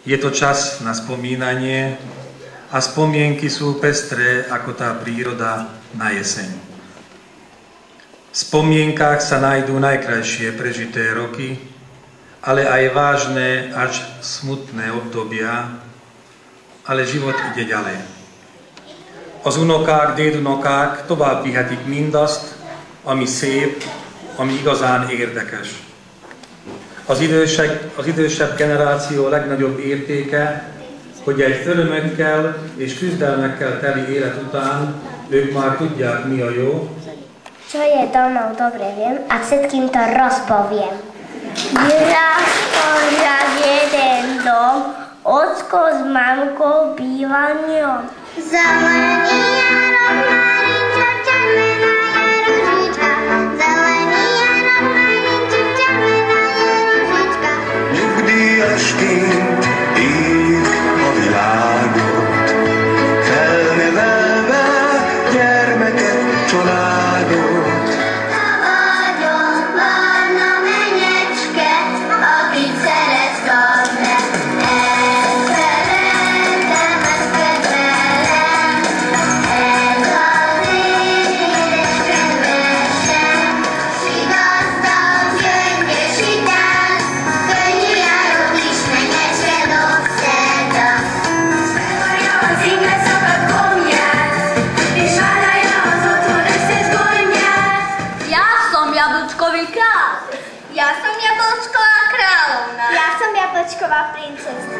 Je to čas na spomínanie a spomienky sú pestré ako tá príroda na jeseň. V spomienkách sa nájdú najkrajšie prežité roky, ale aj vážne až smutné obdobia, ale život ide ďalej. Az unokák, dédunokák tovább vihetik mindazt, ami szép, ami igazán érdekes. Az idősebb generáció legnagyobb értéke, hogy egy örömökkel és küzdelmekkel teli élet után ők már tudják, mi a jó. Čo je domov, dobre viem a všetkým to rozpoviem. Raz požiad jeden dom, ocko s mamkou býval ňom. Zelený je rovnarinča, červená je ružička. Zelený je rovnarinča, červená je ružička. Nyugdíj estént éljük a világot, felnevelve gyermeket, családot. Ja som Jablčková kráľovna. Ja som Jablčková princezna.